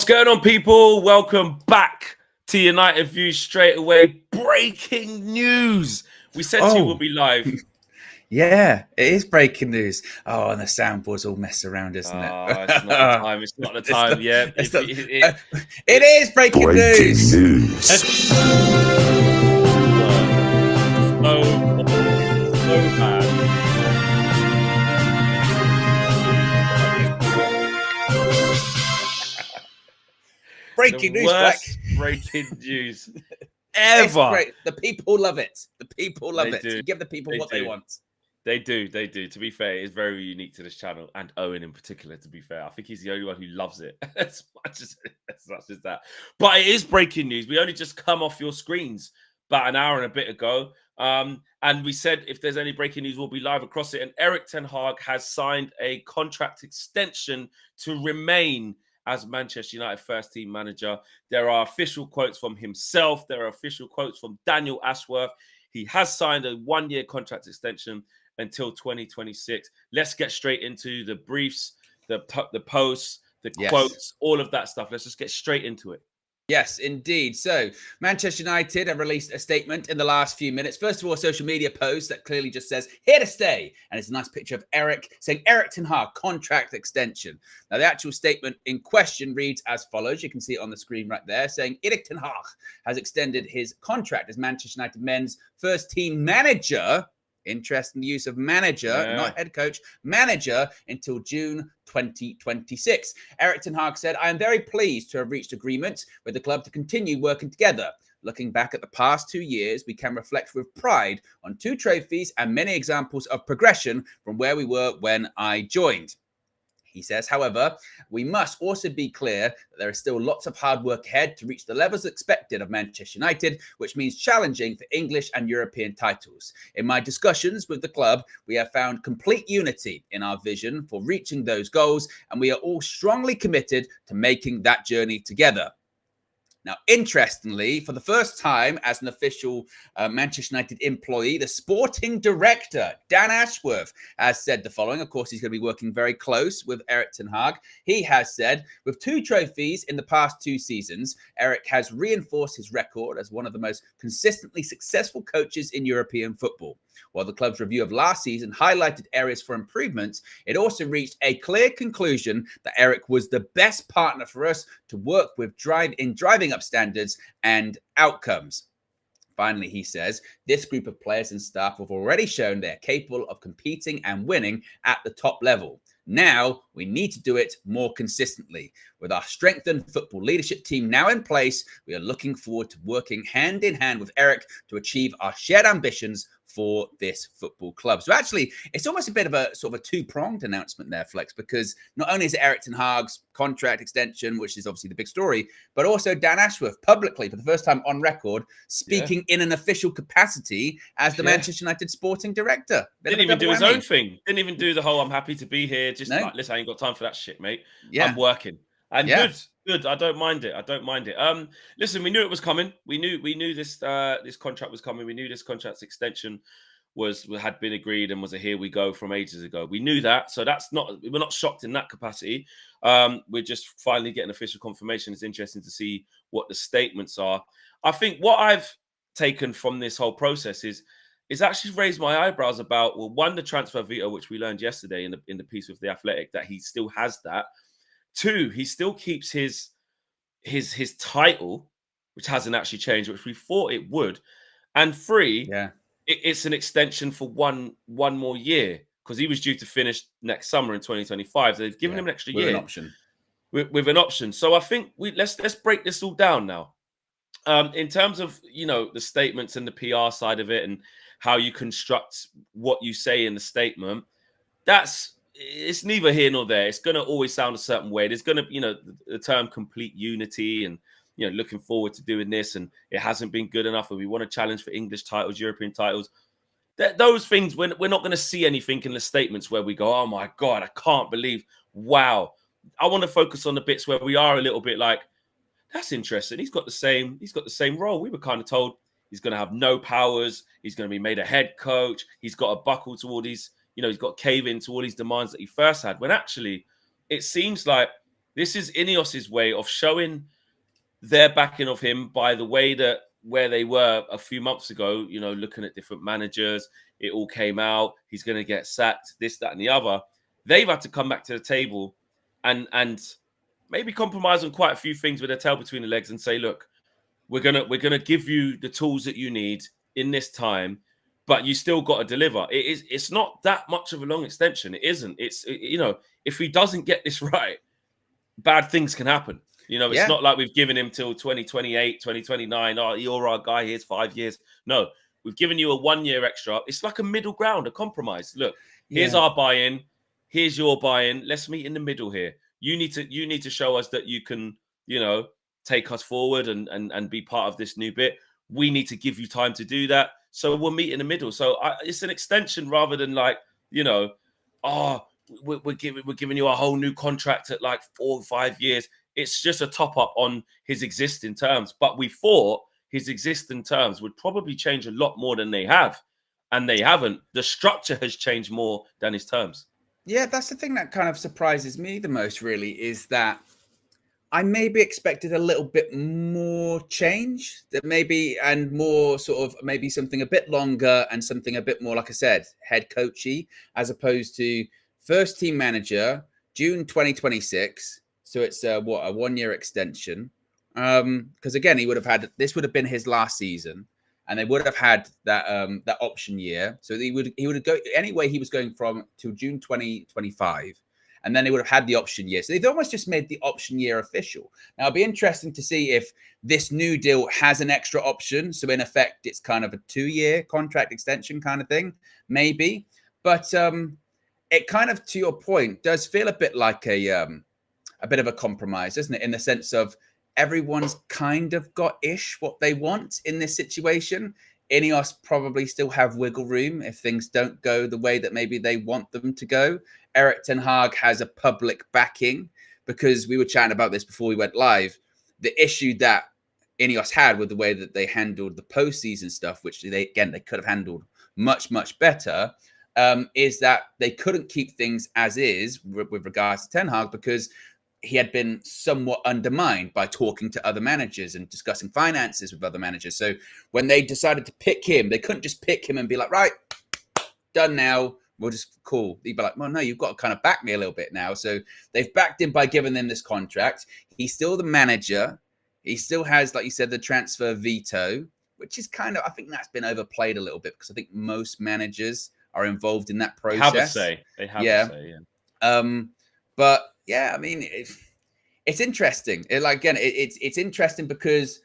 What's going on, people? Welcome back to United Views straight away. Breaking news. We said to you we'll be live. Yeah, it is breaking news. Oh, and the soundboard's all messed around, isn't it? It's not the time. It's not the time. It is breaking news. So bad. Breaking news, Black. Breaking news ever. Great. The people love it. The people love it. Do. You give the people what they want. They do. To be fair, it's very unique to this channel and Owen in particular, to be fair. I think he's the only one who loves it as much as that. But it is breaking news. We only just come off your screens about an hour and a bit ago. And we said if there's any breaking news, we'll be live across it. And Erik ten Hag has signed a contract extension to remain as Manchester United first team manager. There are official quotes from himself. There are official quotes from Daniel Ashworth. He has signed a one-year contract extension until 2026. Let's get straight into the briefs, the posts, the quotes, all of that stuff. Let's just get straight into it. Yes, indeed. So Manchester United have released a statement in the last few minutes. First of all, a social media post that clearly just says, here to stay. And it's a nice picture of Erik saying, Erik ten Hag, contract extension. Now, the actual statement in question reads as follows. You can see it on the screen right there, saying Erik ten Hag has extended his contract as Manchester United men's first team manager. Interest in the use of manager, not head coach, manager until June 2026. Erik ten Hag said, I am very pleased to have reached agreement with the club to continue working together. Looking back at the past 2 years, we can reflect with pride on 2 trophies and many examples of progression from where we were when I joined. He says, however, we must also be clear that there is still lots of hard work ahead to reach the levels expected of Manchester United, which means challenging for English and European titles. In my discussions with the club, we have found complete unity in our vision for reaching those goals, and we are all strongly committed to making that journey together. Now, interestingly, for the first time as an official Manchester United employee, the sporting director, Dan Ashworth, has said the following. Of course, he's going to be working very close with Erik ten Hag. He has said, with 2 trophies in the past 2 seasons, Erik has reinforced his record as one of the most consistently successful coaches in European football. While the club's review of last season highlighted areas for improvement, it also reached a clear conclusion that Erik was the best partner for us to work with driving up standards and outcomes. Finally, he says, this group of players and staff have already shown they're capable of competing and winning at the top level. Now, we need to do it more consistently. With our strengthened football leadership team now in place, we are looking forward to working hand in hand with Erik to achieve our shared ambitions for this football club. So actually, it's almost a bit of a sort of a 2-pronged announcement there, Flex, because not only is it Erik ten Hag's contract extension, which is obviously the big story, but also Dan Ashworth publicly, for the first time on record, speaking in an official capacity as the Manchester United sporting director. Didn't even do his own thing. Didn't even do the whole, I'm happy to be here. Just like, listen, I ain't got time for that shit, mate. I'm working. And good. I don't mind it. Listen, we knew it was coming. We knew this this contract was coming. We knew this contract's extension had been agreed and was a here we go from ages ago. We knew that. So we're not shocked in that capacity. We're just finally getting official confirmation. It's interesting to see what the statements are. I think what I've taken from this whole process is actually raised my eyebrows about, well, one, the transfer veto, which we learned yesterday in the piece with The Athletic, that he still has that. 2, he still keeps his title, which hasn't actually changed, which we thought it would. And 3, it's an extension for one more year, because he was due to finish next summer in 2025. So they've given him an extra year. With an option. So I think let's break this all down now. In terms of, the statements and the PR side of it and how you construct what you say in the statement, it's neither here nor there. It's going to always sound a certain way. There's going to, the term complete unity and, looking forward to doing this, and it hasn't been good enough, and we want to challenge for English titles, European titles. Those things, we're not going to see anything in the statements where we go, oh my God, I can't believe, wow. I want to focus on the bits where we are a little bit like, that's interesting. He's got the same role. We were kind of told he's going to have no powers. He's going to be made a head coach. He's got to buckle to all these, he's got to cave into all these demands that he first had. When actually, it seems like This is Ineos's way of showing their backing of him by the way that where they were a few months ago, you know, looking at different managers, it all came out. He's going to get sacked, this, that, and the other. They've had to come back to the table and maybe compromise on quite a few things with their tail between the legs and say, look, we're gonna give you the tools that you need in this time, but you still got to deliver. It's not that much of a long extension. It isn't. You know, if he doesn't get this right, bad things can happen. You know, it's not like we've given him till 2028, 2029. Oh, you're our guy. Here's 5 years. No, we've given you a 1 year extra. It's like a middle ground, a compromise. Look, here's our buy-in. Here's your buy-in. Let's meet in the middle here. You need to show us that you can, you know, take us forward and be part of this new bit. We need to give you time to do that. So we'll meet in the middle. So it's an extension rather than like, you know, we're giving you a whole new contract at like 4 or 5 years. It's just a top up on his existing terms. But we thought his existing terms would probably change a lot more than they have. And they haven't. The structure has changed more than his terms. Yeah, that's the thing that kind of surprises me the most, really, is that I maybe expected a little bit more change, that maybe, and more sort of maybe something a bit longer and something a bit more, like I said, head coachy, as opposed to first team manager, June 2026. So it's a 1 year extension. Because again, this would have been his last season, and they would have had that that option year. So he would go anyway. He was going from till June 2025. And then they would have had the option year. So they've almost just made the option year official. Now, it'll be interesting to see if this new deal has an extra option. So in effect, it's kind of a 2 year contract extension kind of thing, maybe. But it kind of, to your point, does feel a bit like a bit of a compromise, doesn't it? In the sense of everyone's kind of got-ish what they want in this situation. Ineos probably still have wiggle room if things don't go the way that maybe they want them to go. Erik ten Hag has a public backing, because we were chatting about this before we went live. The issue that Ineos had with the way that they handled the postseason stuff, which they could have handled much, much better, is that they couldn't keep things as is with regards to ten Hag, because he had been somewhat undermined by talking to other managers and discussing finances with other managers. So when they decided to pick him, they couldn't just pick him and be like, right, done now. We'll just cool. He'd be like, well, no, you've got to kind of back me a little bit now. So they've backed him by giving them this contract. He's still the manager. He still has, like you said, the transfer veto, which is kind of, I think that's been overplayed a little bit, because I think most managers are involved in that process. They have a say, yeah. But yeah, I mean, it's interesting. It's interesting because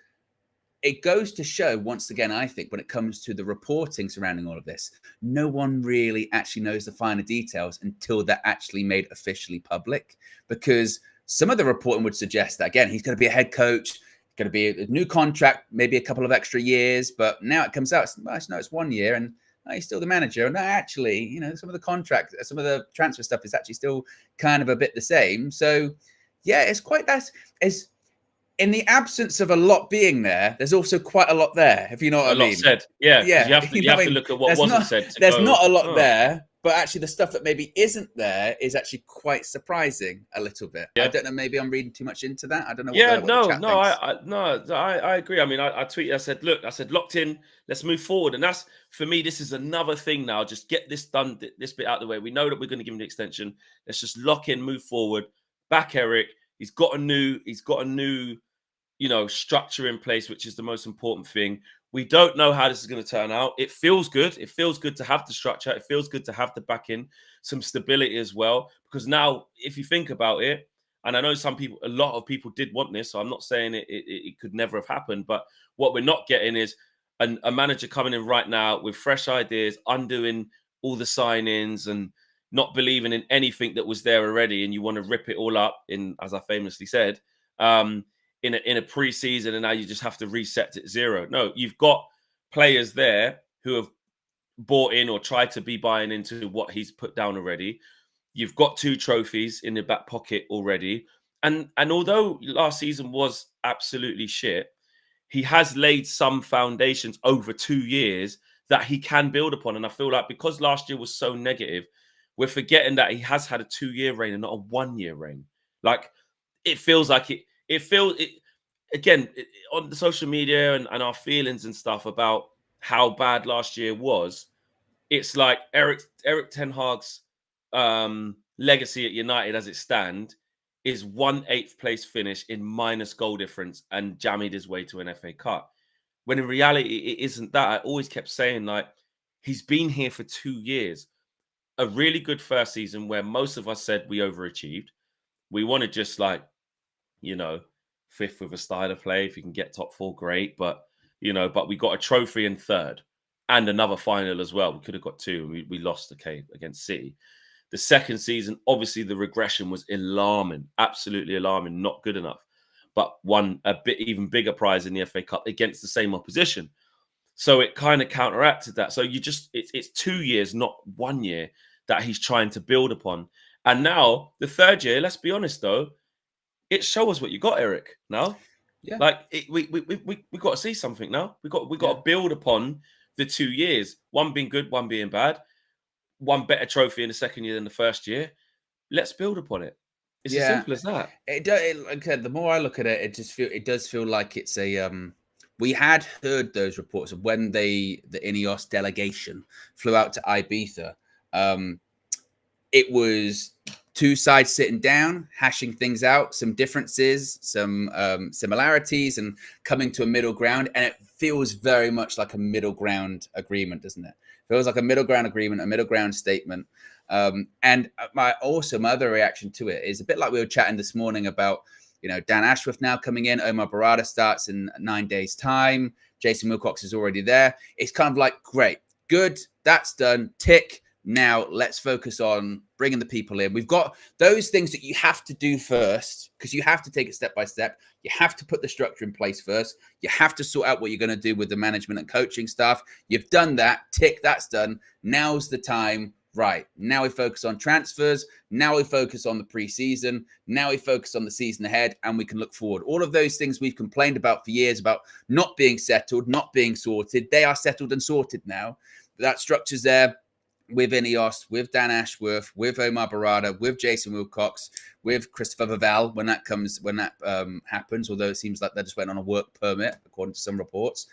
it goes to show, once again, I think, when it comes to the reporting surrounding all of this, no one really actually knows the finer details until they're actually made officially public. Because some of the reporting would suggest that, again, he's going to be a head coach, going to be a new contract, maybe a couple of extra years. But now it comes out, it's 1 year, and he's still the manager. And actually, you know, some of the contract, some of the transfer stuff is actually still kind of a bit the same. So, yeah, it's quite as in the absence of a lot being there, there's also quite a lot there, if you know what I mean. A lot said. Yeah. You have to look at what wasn't said. There's not a lot there, but actually the stuff that maybe isn't there is actually quite surprising a little bit. Yeah. I don't know, maybe I'm reading too much into that. I don't know. I agree. I mean, I tweeted, I said, locked in, let's move forward. And that's, for me, this is another thing now. Just get this done, this bit out of the way. We know that we're going to give him the extension. Let's just lock in, move forward. Back Erik. He's got a new, you know, structure in place, which is the most important thing. We don't know how this is going to turn out. It feels good. It feels good to have the structure. It feels good to have the backing, some stability as well. Because now, if you think about it, and I know a lot of people did want this, so I'm not saying it could never have happened, but what we're not getting is a manager coming in right now with fresh ideas, undoing all the signings and not believing in anything that was there already, and you want to rip it all up in, as I famously said, in a pre-season, and now you just have to reset at zero. No, you've got players there who have bought in or tried to be buying into what he's put down already. You've got 2 trophies in the back pocket already. And although last season was absolutely shit, he has laid some foundations over 2 years that he can build upon. And I feel like because last year was so negative, we're forgetting that he has had a 2-year reign and not a 1 year reign. Like, it feels like it feels it again on the social media and our feelings and stuff about how bad last year was. It's like Erik ten Hag's legacy at United as it stands is 1/8 place finish in minus goal difference and jammied his way to an FA Cup. When in reality, it isn't that. I always kept saying, like, he's been here for 2 years. A really good first season where most of us said we overachieved. We wanted just like, fifth with a style of play. If you can get top 4, great. But, but we got a trophy in third and another final as well. We could have got 2 and we lost against City. The second season, obviously the regression was alarming, absolutely alarming, not good enough. But won a bit even bigger prize in the FA Cup against the same opposition. So it kind of counteracted that. So it's 2 years, not 1 year, that he's trying to build upon. And now the third year, let's be honest though, it shows us what you got, Eric. Now, yeah, like we got to see something now. We got to build upon the 2 years. One being good, one being bad. One better trophy in the second year than the first year. Let's build upon it. It's as simple as that. The more I look at it, it does feel like it's a. We had heard those reports of when the Ineos delegation flew out to Ibiza. It was 2 sides sitting down, hashing things out, some differences, some similarities, and coming to a middle ground. And it feels very much like a middle ground agreement, doesn't it? It feels like a middle ground agreement, a middle ground statement. And my other reaction to it is a bit like we were chatting this morning about, Dan Ashworth now coming in. Omar Barada starts in 9 days' time. Jason Wilcox is already there. It's kind of like, great, good, that's done, tick. Now let's focus on bringing the people in. We've got those things that you have to do first because you have to take it step by step. You have to put the structure in place first. You have to sort out what you're going to do with the management and coaching staff. You've done that. Tick, that's done. Now's the time. Right. Now we focus on transfers. Now we focus on the preseason. Now we focus on the season ahead and we can look forward. All of those things we've complained about for years about not being settled, not being sorted. They are settled and sorted now. That structure's there. With Ineos, with Dan Ashworth, with Omar Barada, with Jason Wilcox, with Christopher Vaval when that happens, although it seems like they just went on a work permit, according to some reports.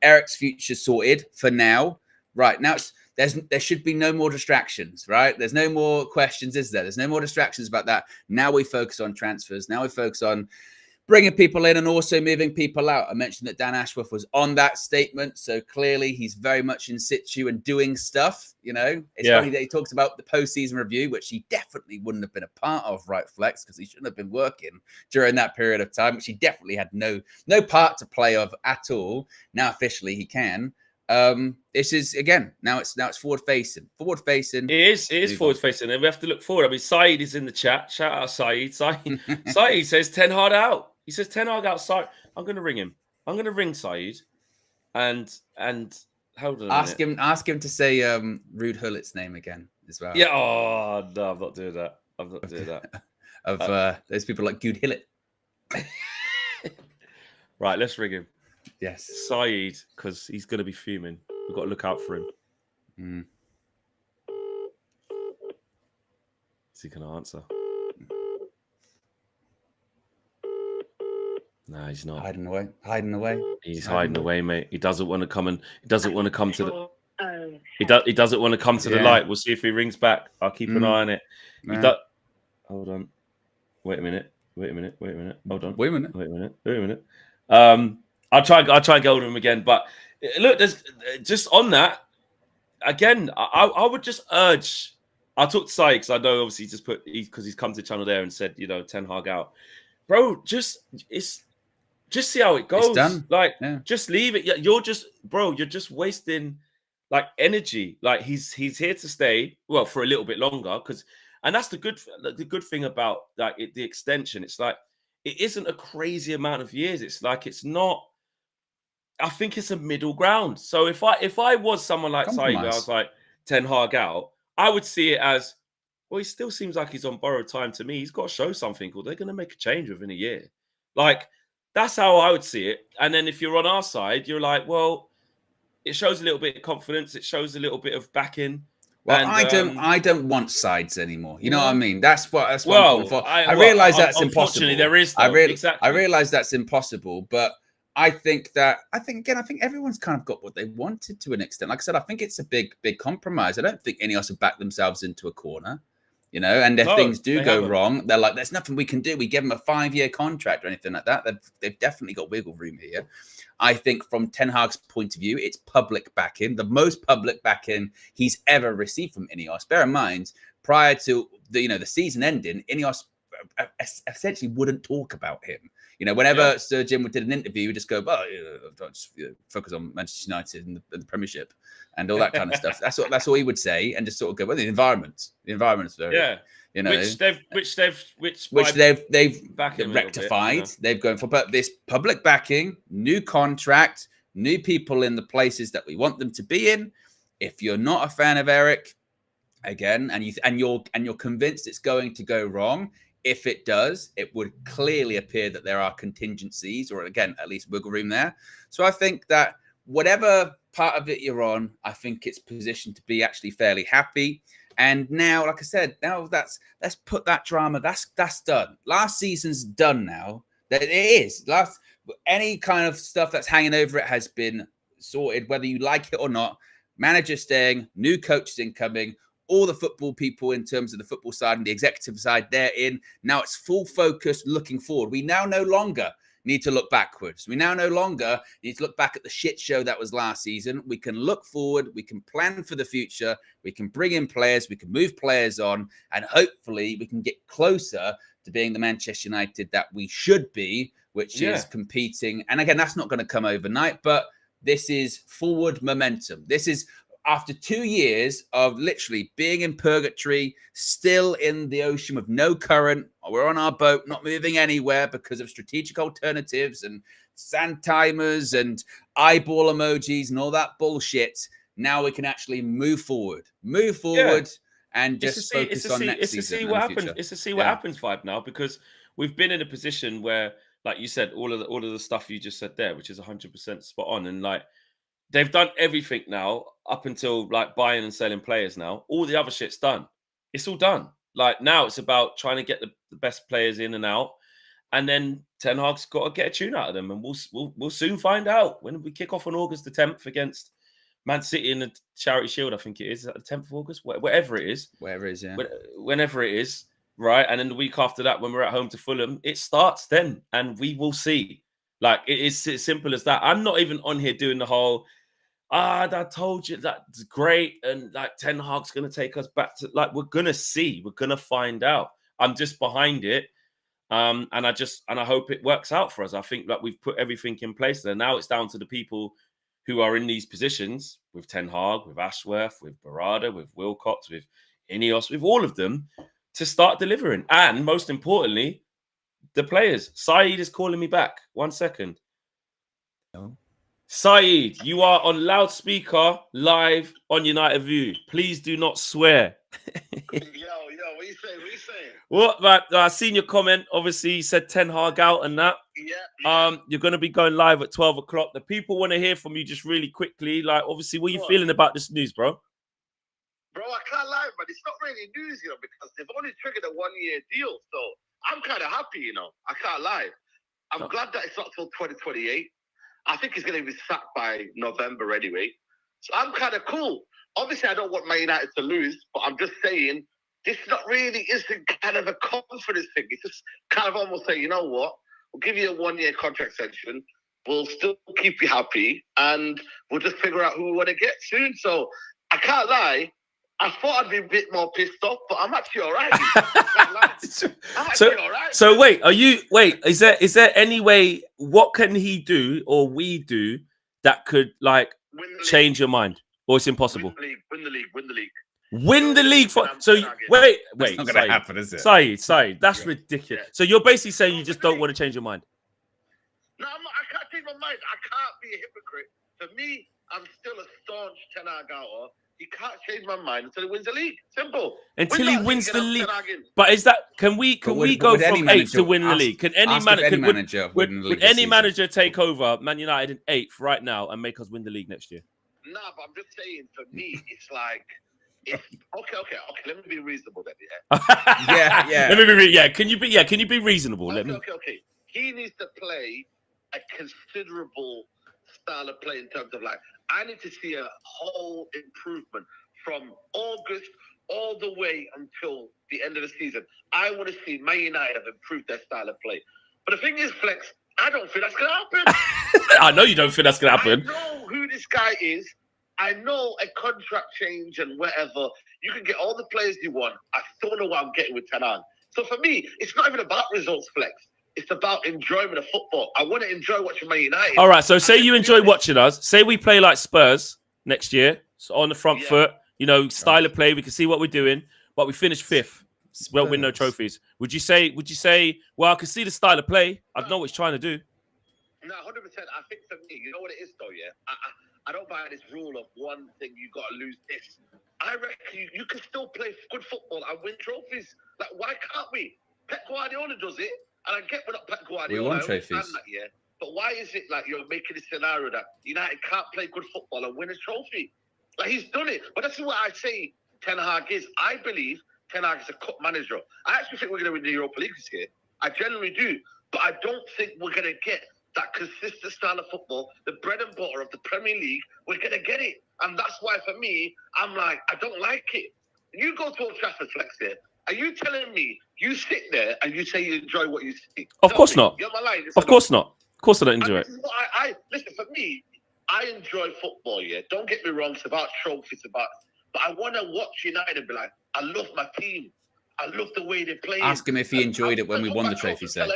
Eric's future sorted for now. Right, now there should be no more distractions, right? There's no more questions, is there? There's no more distractions about that. Now we focus on transfers. Now we focus on bringing people in and also moving people out. I mentioned that Dan Ashworth was on that statement. So clearly he's very much in situ and doing stuff, It's funny that he talks about the postseason review, which he definitely wouldn't have been a part of, right, Flex? Because he shouldn't have been working during that period of time, which he definitely had no part to play of at all. Now officially he can. This is, again, now it's forward facing. It is forward facing, and we have to look forward. I mean, Saeed is in the chat. Shout out Saeed. Saeed says Ten Hag out. He says Ten Hag outside. I'm going to ring him. I'm going to ring Saeed, and hold on. Ask him to say Ruud Hullit's name again as well. Yeah. Oh no, I'm not doing that. I'm not doing that. Of those people like Good Hillett. Right, let's ring him. Yes, Saeed, because he's going to be fuming. We've got to look out for him. Is he going to answer? No, he's not. Hiding away. He's hiding away, mate. He doesn't want to come and he doesn't want to come to the. He doesn't want to come to the light. We'll see if he rings back. I'll keep an eye on it. Hold on. Wait a minute. Hold on. Wait a minute. I'll try and get hold of him again. But look, there's just on that again. I would just urge. I'll talk to Sai because I know obviously because he's come to the channel there and said Ten Hag out, bro. Just see how it goes. It's done. Just leave it. You're just wasting energy. Like he's here to stay. Well, for a little bit longer and that's the good thing about the extension. It's like it isn't a crazy amount of years. It's not. I think it's a middle ground. So if I was someone like Saeed, I was like Ten Hag out, I would see it as, well, he still seems like he's on borrowed time to me. He's got to show something, or they're going to make a change within a year. That's how I would see it. And then if you're on our side, you're like, well, it shows a little bit of confidence. It shows a little bit of backing. Well, And, I don't want sides anymore. You know what I mean? That's what I'm calling for. I well, realize that's impossible. Unfortunately, there is though. Exactly. I realize that's impossible, but I think everyone's kind of got what they wanted to an extent. Like I said, I think it's a big compromise. I don't think Ineos have backed themselves into a corner, you know. And if things do go wrong, they're like, "There's nothing we can do." We give them a 5-year contract or anything like that. They've definitely got wiggle room here. I think from Ten Hag's point of view, it's public backing, the most public backing he's ever received from Ineos. Bear in mind, prior to the season ending, Ineos essentially wouldn't talk about him. You know, whenever Sir Jim did an interview, he would just go, just focus on Manchester United and the Premiership and all that kind of stuff. That's all he would say, and just sort of go, well, the environment's very, you know, which they've rectified. Bit, They've gone for, but this public backing, new contract, new people in the places that we want them to be in. If you're not a fan of Eric, again, and you're convinced it's going to go wrong. If it does, it would clearly appear that there are contingencies, or again, at least wiggle room there. So I think that whatever part of it you're on, I think it's positioned to be actually fairly happy. And now, like I said, let's put that drama. That's done. Last season's done now. That it is. Any kind of stuff that's hanging over it has been sorted, whether you like it or not. Manager staying, new coaches incoming. All the football people in terms of the football side and the executive side, they're in. Now it's full focus looking forward. We now no longer need to look backwards. We now no longer need to look back at the shit show that was last season. We can look forward. We can plan for the future. We can bring in players. We can move players on. And hopefully we can get closer to being the Manchester United that we should be, which is competing. And again, that's not going to come overnight, but this is forward momentum. This is after 2 years of literally being in purgatory, still in the ocean with no current. We're on our boat, not moving anywhere because of strategic alternatives and sand timers and eyeball emojis and all that bullshit. Now we can actually move forward and just focus on next season. It's to see what happens. It's to see what happens, Vibe, now, because we've been in a position where, like you said, all of the stuff you just said there, which is 100% spot on, and like, they've done everything now up until like buying and selling players now. All the other shit's done. It's all done. Like now it's about trying to get the best players in and out. And then Ten Hag's got to get a tune out of them. And we'll soon find out when we kick off on August the 10th against Man City in the Charity Shield, I think it is. Is that the 10th of August? Whatever it is. Whenever it is, right? And then the week after that, when we're at home to Fulham, it starts then. And we will see. Like, it is as simple as that. I'm not even on here doing the whole, I told you that's great. And like Ten Hag's going to take us back to, like, we're going to see. We're going to find out. I'm just behind it. And I hope it works out for us. I think that we've put everything in place there. Now it's down to the people who are in these positions with Ten Hag, with Ashworth, with Barada, with Wilcox, with Ineos, with all of them to start delivering. And most importantly, the players. Saeed is calling me back. 1 second. No. Saeed, you are on loudspeaker live on United View. Please do not swear. Yo, what you saying? What, man? I seen your comment. Obviously, you said Ten Hag out and that. Yeah. You're going to be going live at 12 o'clock. The people want to hear from you just really quickly. Like, obviously, what are you feeling about this news, bro? Bro, I can't lie, but it's not really news, because they've only triggered a 1-year deal. So I'm kind of happy, I can't lie. I'm glad that it's not till 2028. I think he's going to be sacked by November anyway. So I'm kind of cool. Obviously, I don't want Man United to lose, but I'm just saying this isn't kind of a confidence thing. It's just kind of almost saying, you know what? We'll give you a 1-year contract extension. We'll still keep you happy, and we'll just figure out who we want to get soon. So I can't lie. I thought I'd be a bit more pissed off, but I'm actually all right. So wait, is there any way, what can he do or we do that could like change your mind? Or it's impossible? Win the league. Win the league wait. That's not going to happen, is it? Saeed, that's ridiculous. Yeah. So you're basically saying you just don't want to change your mind? No, I can't change my mind. I can't be a hypocrite. For me, I'm still a staunch Ten Hag outer. He can't change my mind until he wins the league. Simple. Until he wins the league. But is that, can we go from 8th to win the league? Can any manager would any manager take over Man United in 8th right now and make us win the league next year? Nah, but I'm just saying, for me, it's like, Okay. Let me be reasonable then. Yeah. Let me be. Can you be reasonable? Okay. He needs to play a considerable style of play in terms of like, I need to see a whole improvement from August all the way until the end of the season. I want to see Man United have improved their style of play. But the thing is, Flex, I don't think that's going to happen. I know you don't think that's going to happen. I know who this guy is. I know a contract change and whatever. You can get all the players you want. I don't know what I'm getting with Ten Hag. So for me, it's not even about results, Flex. It's about enjoyment of football. I want to enjoy watching Man United. All right, so say you enjoy watching us. Say we play like Spurs next year, so on the front foot, style of play. We can see what we're doing, but we finish 5th. Well, win no trophies. Would you say, well, I can see the style of play. I know what he's trying to do. No, 100%. I think for me, you know what it is though, yeah? I don't buy this rule of one thing, you got to lose this. I reckon you can still play good football and win trophies. Like, why can't we? Pep Guardiola does it. And I get we're not Pep Guardiola. We won trophies. But why is it like you're making a scenario that United can't play good football and win a trophy? Like, he's done it. But that's what I say Ten Hag is. I believe Ten Hag is a cup manager. I actually think we're going to win the Europa League this year. I genuinely do. But I don't think we're going to get that consistent style of football, the bread and butter of the Premier League. We're going to get it. And that's why, for me, I'm like, I don't like it. You go to Old Trafford, Flex, here. Are you telling me you sit there and you say you enjoy what you see? Of course not. You're my line. Of course not. Of course I don't enjoy it. Listen, for me, I enjoy football, yeah. Don't get me wrong, it's about trophies, but I want to watch United and be like, I love my team. I love the way they play. Ask him if he enjoyed it when we won the trophies, though.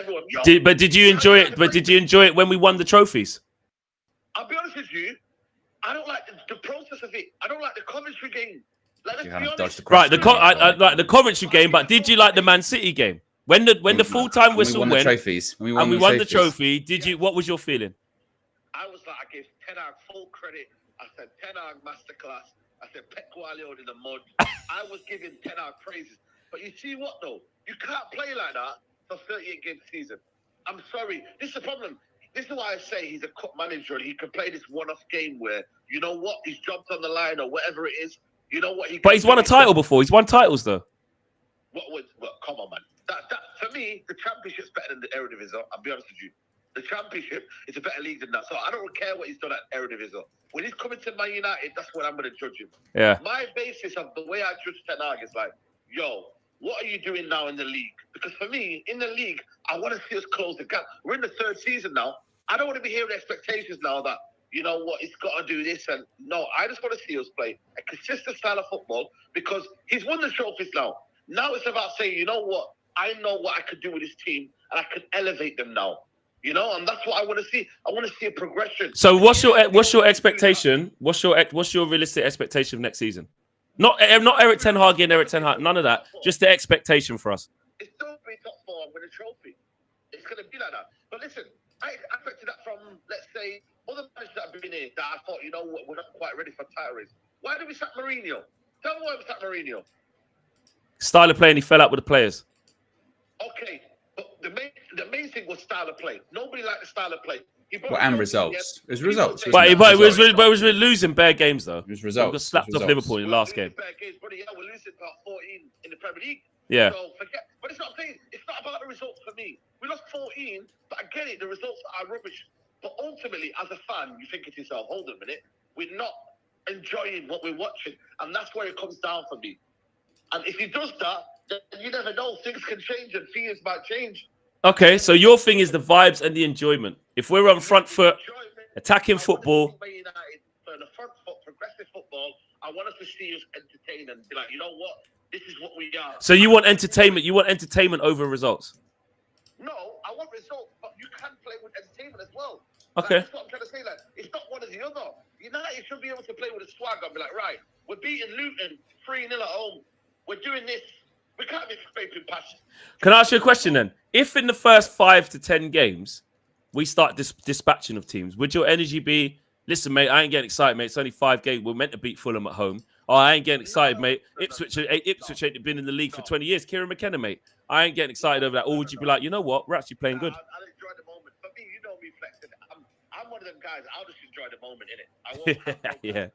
Did you enjoy it? But did you enjoy it when we won the trophies? I'll be honest with you. I don't like the process of it. I don't like the commentary game. Like, let's be honest. Right, I like the Coventry game, but did you like the Man City game? When the full-time whistle went and we won the trophy, what was your feeling? I was like, I gave Ten Hag full credit. I said, Ten Hag masterclass. I said, Pep Guardiola in the mud. I was giving Ten Hag praises. But you see what, though? You can't play like that for 38-game season. I'm sorry. This is the problem. This is why I say he's a cup manager and he can play this one-off game where, you know what, his job's on the line or whatever it is. You know what? But he's won a title before. He's won titles, though. Well, come on, man. That for me, the championship's better than the Eredivisie. I'll be honest with you. The championship is a better league than that. So I don't care what he's done at Eredivisie. When he's coming to Man United, that's what I'm going to judge him. Yeah. My basis of the way I judge Ten Hag is like, yo, what are you doing now in the league? Because for me, in the league, I want to see us close the gap. We're in the 3rd season now. I don't want to be hearing expectations now that, you know what, he's got to do this. And no, I just want to see us play a consistent style of football because he's won the trophies now. Now it's about saying, you know what, I know what I could do with this team and I can elevate them now. You know, and that's what I want to see. I want to see a progression. So what's your expectation? What's your realistic expectation of next season? Not Eric Ten Hag and Eric Ten Hag, none of that. Just the expectation for us. It's still be top 4 and win a trophy. It's going to be like that. But listen, I expected that from, let's say, other managers that have been here that I thought, you know what, we're not quite ready for title race. Why did we sack Mourinho? Tell me why we sacked Mourinho. Style of play, and he fell out with the players. Okay, but the main thing was style of play. Nobody liked the style of play. And results. It was results. But it was losing bare games, though. It was results. We got slapped off Liverpool in the last game. Bare games, buddy. Yeah, we're losing about 14 in the Premier League. Yeah. So forget. But it's not saying it's not about the results for me. We lost 14, but I get it. The results are rubbish. But ultimately, as a fan, you think to yourself, hold on a minute. We're not enjoying what we're watching. And that's where it comes down for me. And if he does that, then you never know. Things can change and fears might change. Okay, so your thing is the vibes and the enjoyment. If we're on front foot, attacking football. For the front foot, progressive football, I want us to see us entertain and be like, you know what? This is what we are. So you want entertainment? You want entertainment over results? No, I want results, but you can play with entertainment as well. Okay. That's what I'm trying to say. Like, it's not one or the other. United should be able to play with a swagger and be like, right, we're beating Luton 3-0 at home. We're doing this. We can't be scraping past. Can I ask you a question then? If in the first 5 to 10 games we start dispatching of teams, would your energy be, listen, mate, I ain't getting excited, mate. It's only 5 games. We're meant to beat Fulham at home. Oh, I ain't getting excited, mate. Ipswich ain't been in the league for 20 years. Kieran McKenna, mate. I ain't getting excited over that. Or would you be like, you know what? We're actually playing good. I'll enjoy the moment. For me, you know me, flexing. I'm one of them guys. I'll just enjoy the moment, innit? I won't have no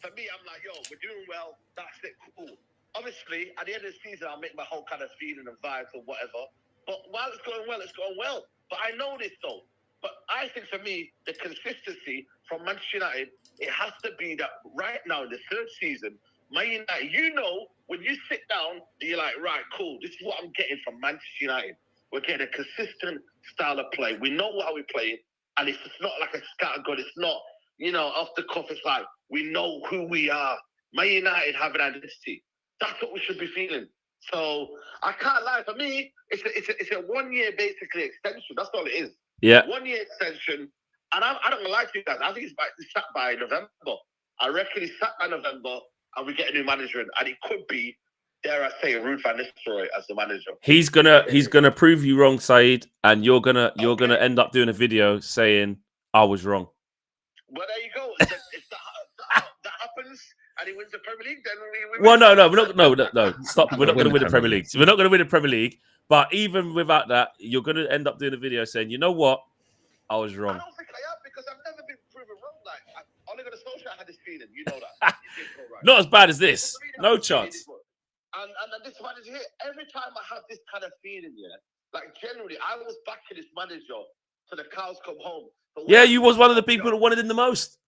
for me, I'm like, yo, we're doing well. That's it, cool. Obviously, at the end of the season, I'll make my whole kind of feeling and vibes or whatever. But while it's going well, it's going well. But I know this though. But I think for me, the consistency from Manchester United, it has to be that right now in the third season, Man United, you know, when you sit down, you're like, right, cool, this is what I'm getting from Manchester United. We're getting a consistent style of play. We know how we play, and it's not like a scattergun. It's not, you know, off the cuff. It's like, we know who we are. Man United have an identity. That's what we should be feeling. So I can't lie. For me, it's a 1 year basically extension. That's all it is. Yeah. 1 year extension. And I don't like to that. I think he's sat by November. I reckon he's sat by November and we get a new manager in. And it could be, dare I say, Ruud van Nistelrooy as the manager. He's gonna prove you wrong, Saeed, and you're gonna end up doing a video saying I was wrong. Well, there you go. If that happens and he wins the Premier League, then we well, no. Stop. We're not going to win the Premier League. So we're not going to win the Premier League. But even without that, you're going to end up doing a video saying, you know what, I was wrong. I don't think I am because I've never been proven wrong. Like, only got a social, I had this feeling. You know that. Right. Not as bad as this. No chance. And this manager here, every time I have this kind of feeling, like generally, I was backing this manager till the cows come home. Yeah, you was one of the people who wanted him the most.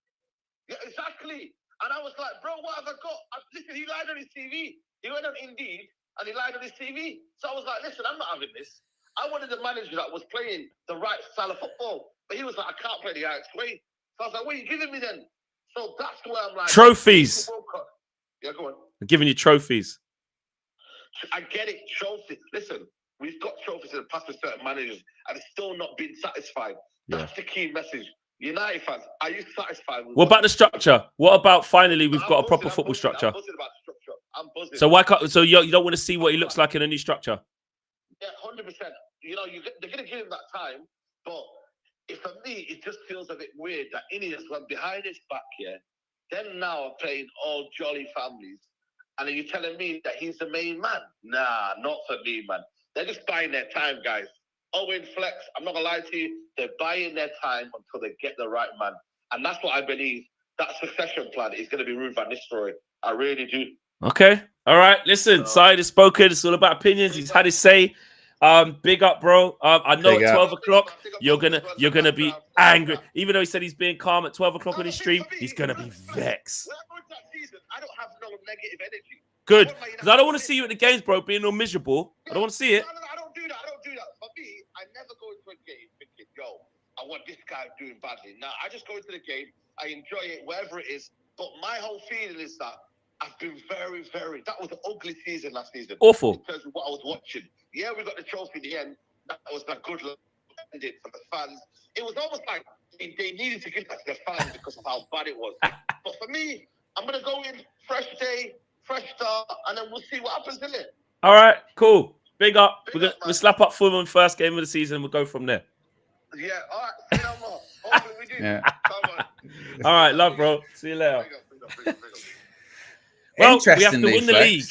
Yeah, exactly. And I was like, bro, what have I got? Listen, he lied on his CV. He went on Indeed and he lied on his CV. So I was like, listen, I'm not having this. I wanted a manager that was playing the right style of football. But he was like, I can't play the Ajax way. So I was like, what are you giving me then? So that's where I'm like... Trophies. Yeah, go on. I'm giving you trophies. I get it, trophies. Listen, we've got trophies in the past with certain managers and it's still not been satisfied. That's the key message. United fans, are you satisfied with what about the structure? What about finally we've got a proper football structure? I'm buzzing about the structure. I'm buzzing. So why can't? So you don't want to see what he looks like in a new structure? Yeah, 100%. You know, they're going to give him that time, but for me, it just feels a bit weird that Ineos went behind his back here. Then now are playing all jolly families, and are you telling me that he's the main man? Nah, not for me, man. They're just buying their time, guys. OWEN Flex, I'm not going to lie to you, they're buying their time until they get the right man. And that's what I believe that succession plan is going to be Ruud van Nistelrooy. I really do. Okay. All right. Listen, Saeed has spoken. It's all about opinions. He's had his say. Big up, bro. I know at 12 o'clock, you're gonna be angry. Even though he said he's being calm at 12 o'clock on his stream, he's going to be vexed. When I go into that season, I don't have no negative energy. Good. Because I don't want to see you at the games, bro, being all miserable. I don't want to see it. No, I don't do that. For me, I never go into a game thinking, yo, I want this guy doing badly. Nah, I just go into the game. I enjoy it, wherever it is. But my whole feeling is that I've been very, that was an ugly season last season. Awful. In terms of what I was watching. Yeah, we got the trophy in the end. That was a good ending for the fans. It was almost like they needed to give that to the fans because of how bad it was. But for me, I'm going to go in, fresh day, fresh start, and then we'll see what happens in it. All right, cool. Big up. We'll slap up Fulham first game of the season and we'll go from there. Yeah, all right. See no more. Hopefully we do. Yeah. Come on. All right, love, bro. See you later. Big up. Well, we have to win the league.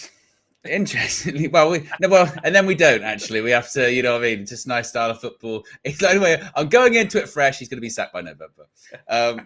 Interestingly, and then we don't actually. We have to, you know what I mean? Just nice style of football. It's like, anyway, I'm going into it fresh. He's going to be sacked by November.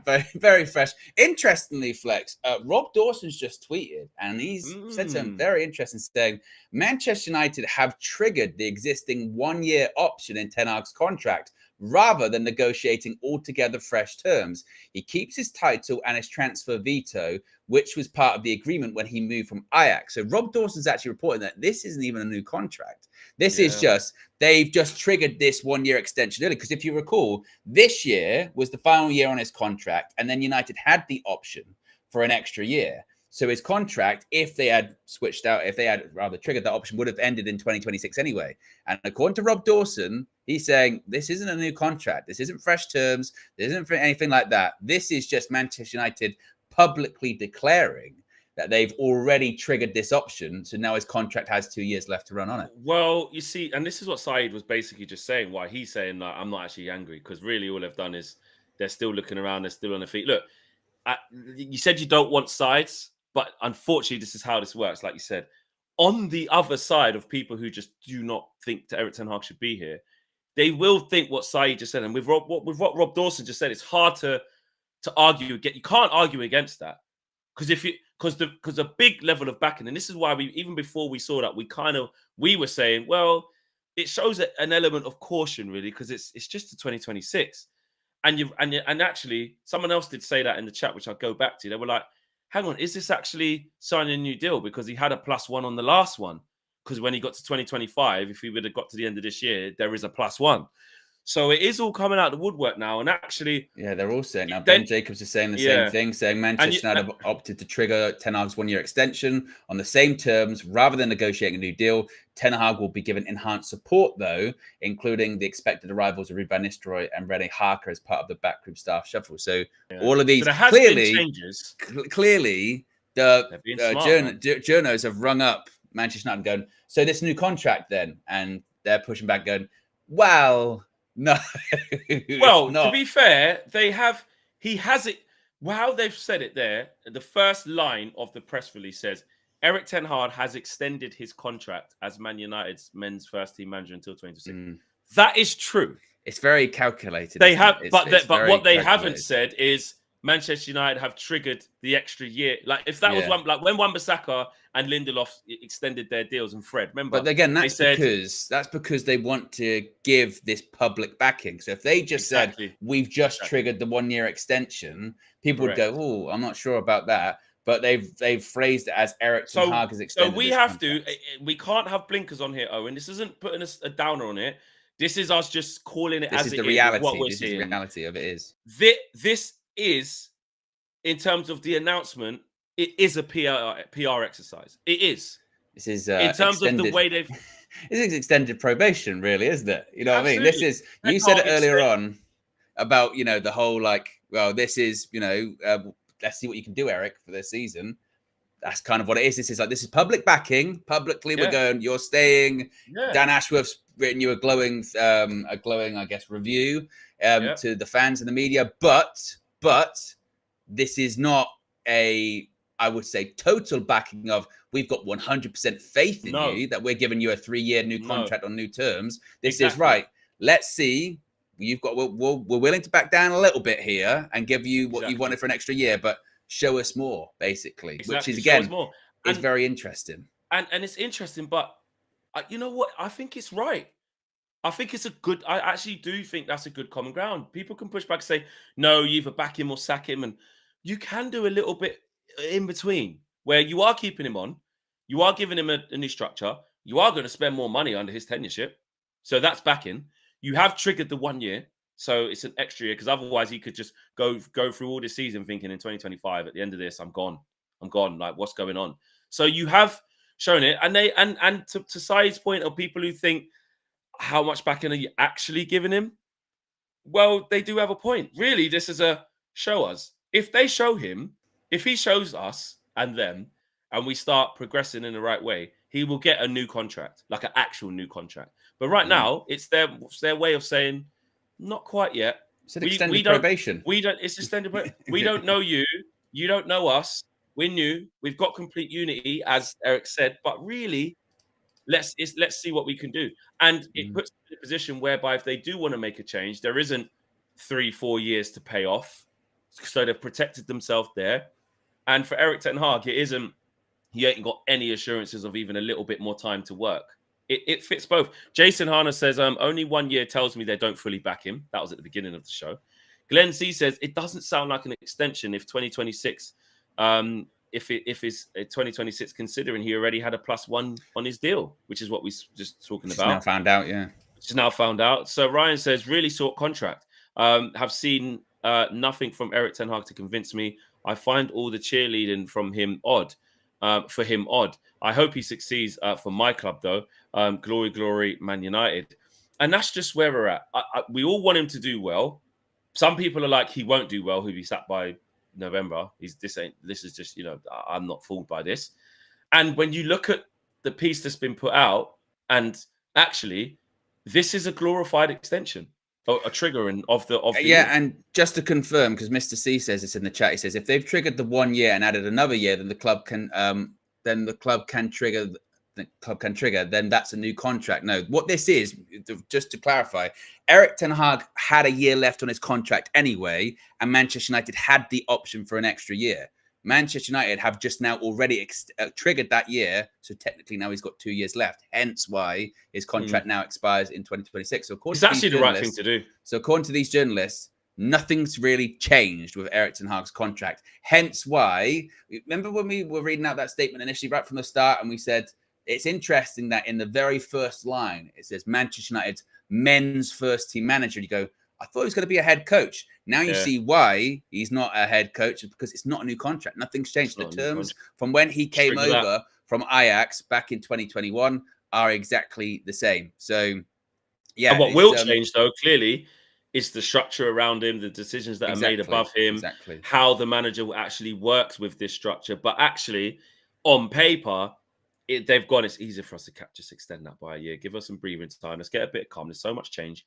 Very, very fresh. Interestingly, Flex, Rob Dawson's just tweeted and he's said something very interesting, saying Manchester United have triggered the existing 1 year option in Ten Hag's contract rather than negotiating altogether fresh terms. He keeps his title and his transfer veto, which was part of the agreement when he moved from Ajax. So Rob Dawson's actually reporting that this isn't even a new contract. This is just, they've just triggered this 1 year extension early. Because if you recall, this year was the final year on his contract, and then United had the option for an extra year. So his contract, if they had switched out, if they had rather triggered that option, would have ended in 2026 anyway. And according to Rob Dawson, he's saying this isn't a new contract. This isn't fresh terms. This isn't anything like that. This is just Manchester United publicly declaring that they've already triggered this option. So now his contract has 2 years left to run on it. Well, you see, and this is what Saeed was basically just saying, why he's saying that I'm not actually angry, because really all they've done is they're still looking around. They're still on their feet. Look, you said you don't want sides. But unfortunately, this is how this works. Like you said, on the other side of people who just do not think that Erik ten Hag should be here, they will think what Saeed just said. And with what Rob Dawson just said, it's hard to argue. You can't argue against that. because a big level of backing, and this is why even before we saw that, we were saying, well, it shows an element of caution really, because it's just to 2026. And actually, someone else did say that in the chat, which I'll go back to. They were like, hang on, is this actually signing a new deal? Because he had a +1 on the last one. Because when he got to 2025, if he would have got to the end of this year, there is a +1. So it is all coming out the woodwork now. And actually, yeah, they're all saying now. Ben Jacobs is saying the same thing, saying Manchester United have opted to trigger Ten Hag's 1-year extension on the same terms rather than negotiating a new deal. Ten Hag will be given enhanced support, though, including the expected arrivals of Ruud van Nistelrooy and Rene Harker as part of the backroom staff shuffle. So all of these, so there has been changes. Clearly, the journos have rung up Manchester United going, so this new contract then? And they're pushing back going, well, no. Well, to be fair, he has it. Wow, they've said it there. The first line of the press release says, Erik ten Hag has extended his contract as Man United's men's first team manager until 2026. That is true. It's very calculated. They have, but what they haven't said is Manchester United have triggered the extra year. Like if that was one, like when Wan-Bissaka and Lindelof extended their deals, and Fred, remember? But again, that's because they want to give this public backing. So if they just said we've just triggered the 1-year extension, people would go, "Oh, I'm not sure about that." But they've phrased it as Erik ten Hag has extended. So we have to. We can't have blinkers on here, Owen. This isn't putting us a downer on it. This is us just calling it as it is. What we're seeing. The reality of it is. This is, in terms of the announcement, it is a PR exercise. It is. This is in terms of the way they've. This is extended probation, really, isn't it? You know what I mean? This is. You said it earlier on about the whole this is let's see what you can do, Eric, for this season. That's kind of what it is. This is public backing. Publicly, we're going. You're staying. Yeah. Dan Ashworth's written you a glowing, I guess, review to the fans and the media. But this is not I would say, total backing of we've got 100% faith in you that we're giving you a 3-year new contract on new terms. This is right. Let's see. We're willing to back down a little bit here and give you what you wanted for an extra year, but show us more, basically, which is again is very interesting. And it's interesting, but you know what? I think it's right. I think it's I actually do think that's a good common ground. People can push back and say, no, you either back him or sack him. And you can do a little bit in between where you are keeping him on. You are giving him a new structure. You are going to spend more money under his tenureship. So that's backing. You have triggered the 1 year. So it's an extra year because otherwise he could just go through all this season thinking in 2025, at the end of this, I'm gone. Like, what's going on? So you have shown it. And to Saeed's point of people who think, how much backing are you actually giving him? Well, they do have a point. Really, this is a show us. If they show him, if he shows us and them, and we start progressing in the right way, he will get a new contract, like an actual new contract. But right now, it's their way of saying, not quite yet. It's an extended probation. It's extended. We don't know you. You don't know us. We're new. We've got complete unity, as Eric said. But really, let's see what we can do. And it puts them in a position whereby if they do want to make a change, there isn't 3-4 years to pay off. So they've protected themselves there. And for Erik ten Hag, he ain't got any assurances of even a little bit more time to work. It fits both. Jason Harner says, only 1 year tells me they don't fully back him. That was at the beginning of the show. Glenn C says, it doesn't sound like an extension if 2026, if it's 2026, considering he already had a +1 on his deal, which is what we just talking about. Now found out, Which is now found out. So Ryan says, really short contract. Have seen nothing from Erik ten Hag to convince me. I find all the cheerleading from him odd. For him, odd. I hope he succeeds for my club, though. Glory, glory, Man United. And that's just where we're at. We all want him to do well. Some people are like, he won't do well. He'll be sacked by November. This is just, I'm not fooled by this. And when you look at the piece that's been put out, and actually, this is a glorified extension. A triggering of the year. And just to confirm, because Mr. C says this in the chat, he says if they've triggered the 1 year and added another year, then the club can trigger. Then that's a new contract. No, what this is, just to clarify, Erik ten Hag had a year left on his contract anyway, and Manchester United had the option for an extra year. Manchester United have just now already triggered that year. So technically now he's got 2 years left. Hence why his contract now expires in 2026. So according It's to actually the right thing to do. So according to these journalists, nothing's really changed with Erik ten Hag's contract. Hence why, remember when we were reading out that statement initially right from the start, and we said, it's interesting that in the very first line, it says Manchester United's men's first team manager. And you go, I thought he was going to be a head coach. Now you see why he's not a head coach, because it's not a new contract. Nothing's changed. The terms from when he came over from Ajax back in 2021 are exactly the same. So, yeah. And what will change, though, clearly, is the structure around him, the decisions that are made above him, how the manager actually works with this structure. But actually, on paper, they've gone, it's easier for us to just extend that by a year. Give us some breathing time. Let's get a bit of calm. There's so much change.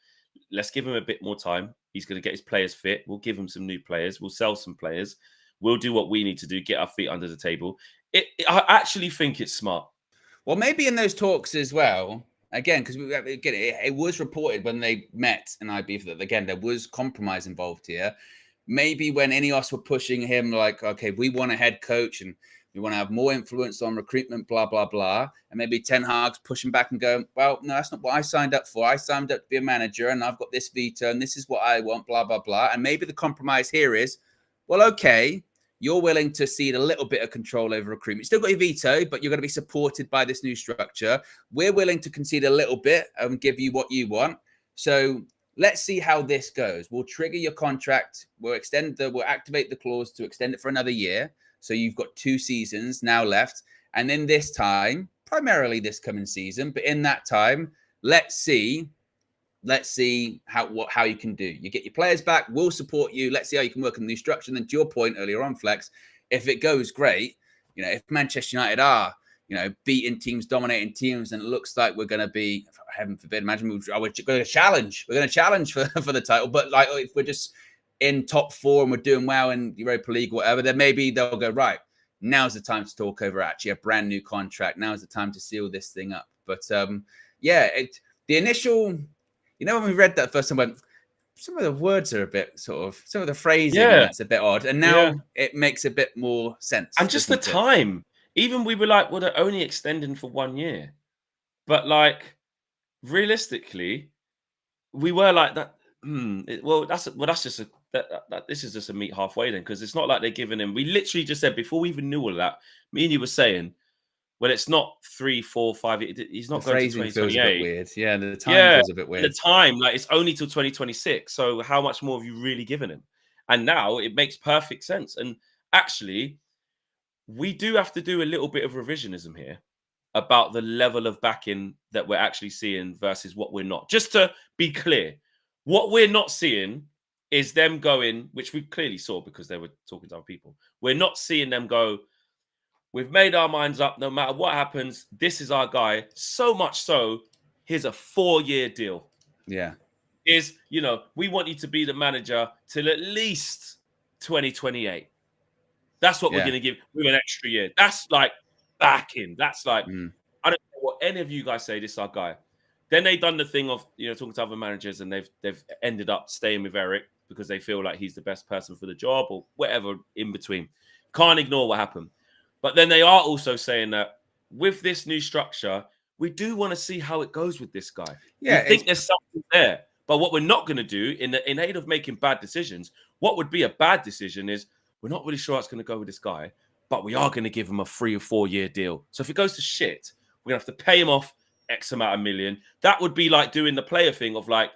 Let's give him a bit more time. He's going to get his players fit. We'll give him some new players. We'll sell some players. We'll do what we need to do, get our feet under the table. I actually think it's smart. Well, maybe in those talks as well, again, because it was reported when they met in IB that, again, there was compromise involved here. Maybe when Ineos were pushing him, like, okay, we want a head coach and we want to have more influence on recruitment, blah, blah, blah. And maybe Ten Hag's pushing back and going, well, no, that's not what I signed up for. I signed up to be a manager and I've got this veto and this is what I want, blah, blah, blah. And maybe the compromise here is, well, okay, you're willing to cede a little bit of control over recruitment. You still got your veto, but you're going to be supported by this new structure. We're willing to concede a little bit and give you what you want. So let's see how this goes. We'll trigger your contract. We'll activate the clause to extend it for another year. So you've got 2 seasons now left. And then this time, primarily this coming season, but in that time, let's see how you can do. You get your players back. We'll support you. Let's see how you can work in the new structure. And then to your point earlier on, Flex, if it goes great, if Manchester United are, beating teams, dominating teams, and it looks like we're going to be, heaven forbid, imagine we're going to challenge. We're going to challenge for the title. But like if we're just in top 4 and we're doing well in Europa League or whatever, then maybe they'll go, right, now's the time to talk over actually a brand new contract. Now's the time to seal this thing up. But the initial, when we read that first time, went, some of the words are a bit some of the phrasing, that's a bit odd. And now it makes a bit more sense. And just the time. Even we were like, well, they're only extending for 1 year. But like, realistically, we were like that. This is just a meet halfway then, because it's not like they're giving him. We literally just said before we even knew all of that. Me and you were saying, well, it's not 3, 4, 5. He's not going to 2028. Feels a bit weird. Yeah, the time feels a bit weird. The time, like it's only till 2026. So how much more have you really given him? And now it makes perfect sense. And actually, we do have to do a little bit of revisionism here about the level of backing that we're actually seeing versus what we're not. Just to be clear, what we're not seeing is them going, which we clearly saw because they were talking to other people. We're not seeing them go, we've made our minds up. No matter what happens, this is our guy. So much so, here's a 4-year deal. Yeah. We want you to be the manager till at least 2028. That's what we're going to give with an extra year. That's like backing. That's like, I don't know what any of you guys say, this is our guy. Then they done the thing of, talking to other managers and they've ended up staying with Eric because they feel like he's the best person for the job or whatever in between. Can't ignore what happened. But then they are also saying that with this new structure, we do want to see how it goes with this guy. Yeah, we think there's something there. But what we're not going to do in aid of making bad decisions, what would be a bad decision is we're not really sure how it's going to go with this guy, but we are going to give him a 3 or 4 year deal. So if it goes to shit, we're going to have to pay him off X amount of million. That would be like doing the player thing of like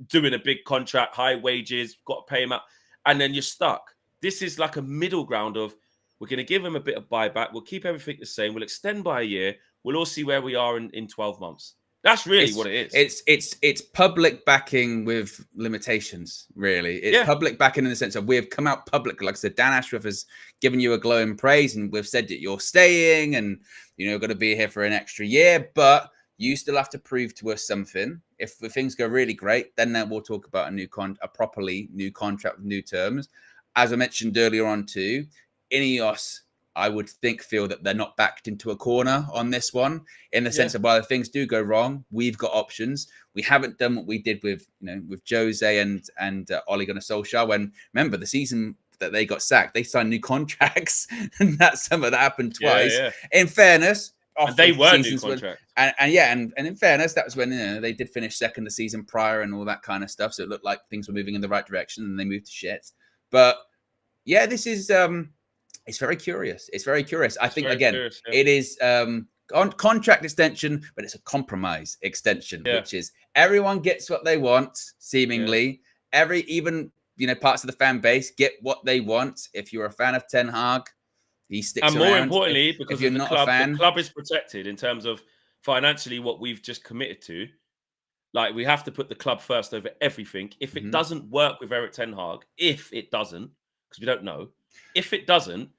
doing a big contract, high wages, got to pay him out, and then you're stuck. This is like a middle ground of we're going to give him a bit of buyback. We'll keep everything the same. We'll extend by a year. We'll all see where we are in 12 months. That's really what it is. It's public backing with limitations, really. It's public backing in the sense of we've come out public. Like I said, Dan Ashworth has given you a glowing praise and we've said that you're staying and you're going to be here for an extra year, but you still have to prove to us something. If things go really great, then we'll talk about a properly new contract with new terms. As I mentioned earlier on too, Ineos, I would feel that they're not backed into a corner on this one in the sense of, well, if things do go wrong, we've got options. We haven't done what we did with Jose and Ole Gunnar Solskjaer when, remember, the season that they got sacked. They signed new contracts, and that happened twice. Yeah. In fairness, and they were new contracts. And in fairness, that was when they did finish second the season prior and all that kind of stuff. So it looked like things were moving in the right direction, and they moved to shit. But yeah, this is it's very curious. It's very curious. I think again, it is on contract extension, but it's a compromise extension, which is everyone gets what they want, seemingly. Even parts of the fan base get what they want. If you're a fan of Ten Hag, he sticks around. And more importantly, because you're not a fan, the club is protected in terms of financially what we've just committed to. Like, we have to put the club first over everything. If it doesn't work with Erik Ten Hag, if it doesn't, because we don't know, if it doesn't,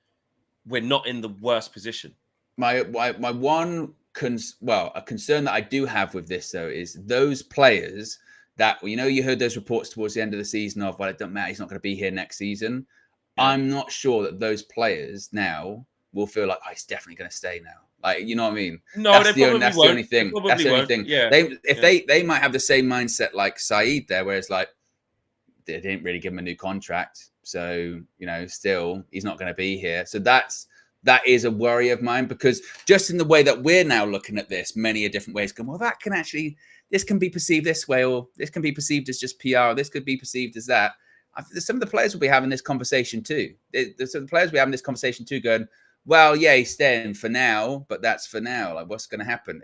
we're not in the worst position. My one a concern that I do have with this though is those players that you heard those reports towards the end of the season of, well, it doesn't matter, he's not going to be here next season. I'm not sure that those players now will feel like, he's definitely going to stay now. Like, you know what I mean? No, that's the only thing. That's the only thing. Yeah. They might have the same mindset like Saeed there, where it's like they didn't really give him a new contract, so still he's not going to be here. So that is a worry of mine, because just in the way that we're now looking at this, many a different ways, going, well, this can be perceived this way, or this can be perceived as just PR, or this could be perceived as that. Some of the players will be having this conversation too. Some of the players will be having this conversation too, going, well, yeah, he's staying for now, but that's for now. Like, what's going to happen?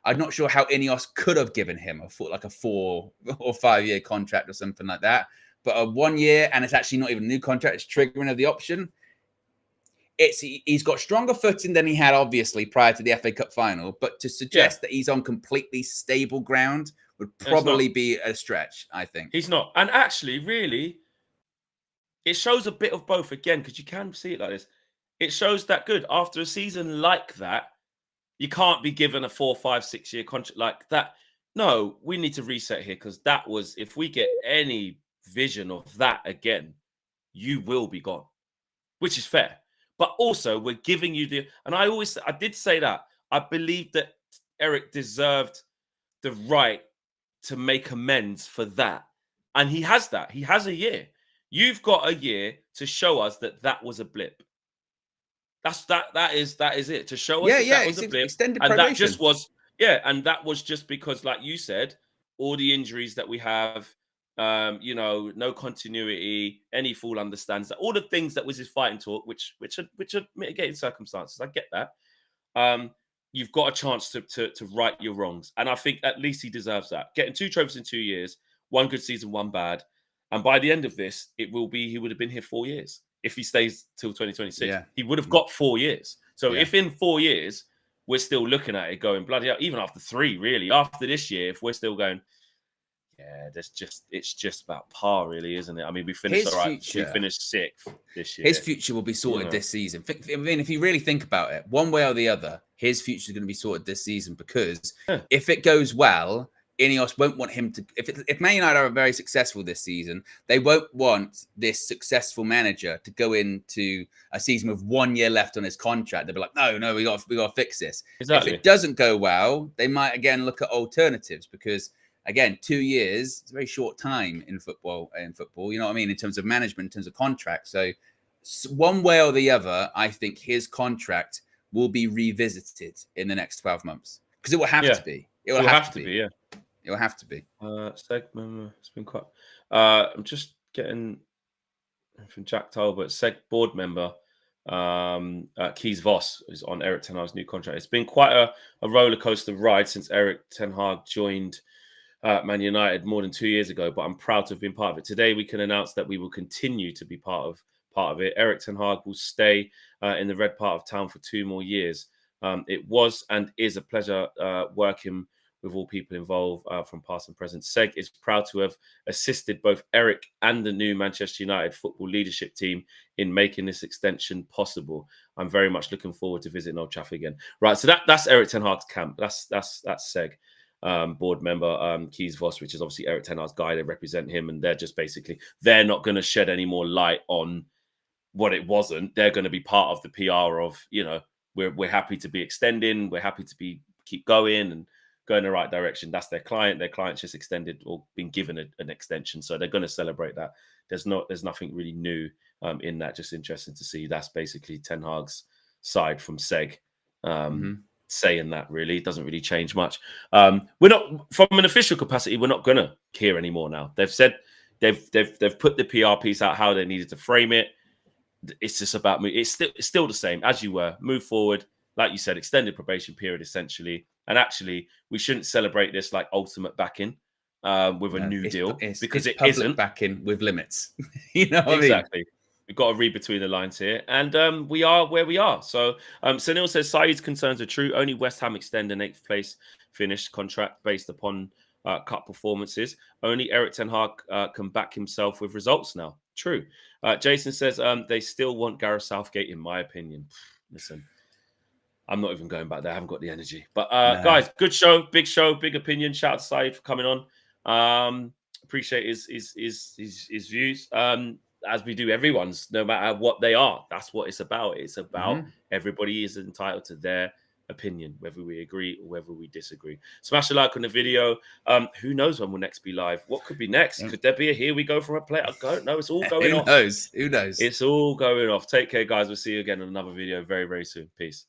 I'm not sure how Ineos could have given him a 4 or 5 year contract or something like that. But a 1 year, and it's actually not even a new contract, it's triggering of the option. He's got stronger footing than he had, obviously, prior to the FA Cup final. But to suggest that he's on completely stable ground would probably be a stretch, I think. He's not. And actually, really, it shows a bit of both again, because you can see it like this. It shows that good. After a season like that, you can't be given a 4, 5, 6 year contract like that. No, we need to reset here, because that was, if we get any vision of that again, you will be gone, which is fair. But also, we're giving you and I did say that I believe that Eric deserved the right to make amends for that, and he has that. He has a year. You've got a year to show us that was a blip. That is it, to show us that was a blip. Extended and probation. That just was and that was just because, like you said, all the injuries that we have, no continuity, any fool understands that, all the things that was his fighting talk, which are mitigating circumstances. I get that. You've got a chance to right your wrongs, and I think at least he deserves that. Getting 2 trophies in 2 years, 1 good season, 1 bad, and by the end of this, he would have been here 4 years. If he stays till 2026, he would have got 4 years. So if in 4 years we're still looking at it going, bloody hell, even after 3, really, after this year, if we're still going, it's just about par, really, isn't it? I mean, we finished all right. We finished 6th this year. His future will be sorted this season. I mean, if you really think about it, one way or the other, his future is going to be sorted this season, because if it goes well, Ineos won't want him to. If Man United are very successful this season, they won't want this successful manager to go into a season with 1 year left on his contract. They'll be like, no, we got to fix this. Exactly. If it doesn't go well, they might again look at alternatives, because again, 2 years is a very short time in football. You know what I mean, in terms of management, in terms of contract. So one way or the other, I think his contract will be revisited in the next 12 months, because it will have to be. It will have to be. Yeah. It will have to be. Seg, it's been quite. I'm just getting from Jack Talbot, Seg board member, Keys Voss is on Erik Ten Hag's new contract. It's been quite a roller coaster ride since Erik Ten Hag joined Man United more than 2 years ago, but I'm proud to have been part of it. Today, we can announce that we will continue to be part of it. Erik Ten Hag will stay in the red part of town for 2 more years. It was and is a pleasure working with all people involved from past and present. Seg is proud to have assisted both Eric and the new Manchester United football leadership team in making this extension possible. I'm very much looking forward to visiting Old Trafford again. Right, so that's Erik Ten Hag's camp. That's Seg, board member, Keys Voss, which is obviously Erik Ten Hag's guy. They represent him, and they're just basically, they're not going to shed any more light on what it wasn't. They're going to be part of the PR of, we're happy to be extending, we're happy to keep going and go in the right direction. That's their client. Their client's just extended or been given an extension, so they're going to celebrate that. There's nothing really new in that. Just interesting to see. That's basically Ten Hag's side from Seg saying that. Really, it doesn't really change much. We're not, from an official capacity, we're not going to hear anymore now. They've said they've put the PR piece out how they needed to frame it. It's just about me. It's still the same as you were. Move forward, like you said, extended probation period essentially. And actually, we shouldn't celebrate this like ultimate backing with a new deal, because it isn't backing with limits. You know what exactly. I mean? We've got to read between the lines here, and we are where we are. So, Sunil says Saeed's concerns are true. Only West Ham extend an 8th place finish contract based upon cup performances. Only Eric Ten Hag can back himself with results now. True. Jason says they still want Gareth Southgate, in my opinion. Listen, I'm not even going back there. I haven't got the energy. But guys, good show, big opinion. Shout out to Saeed for coming on. Appreciate his views. As we do everyone's, no matter what they are. That's what it's about. It's about everybody is entitled to their opinion, whether we agree or whether we disagree. Smash a like on the video. Who knows when we'll next be live? What could be next? Could there be a here we go from a player? I don't know. It's all going off. Who knows? It's all going off. Take care, guys. We'll see you again in another video very, very soon. Peace.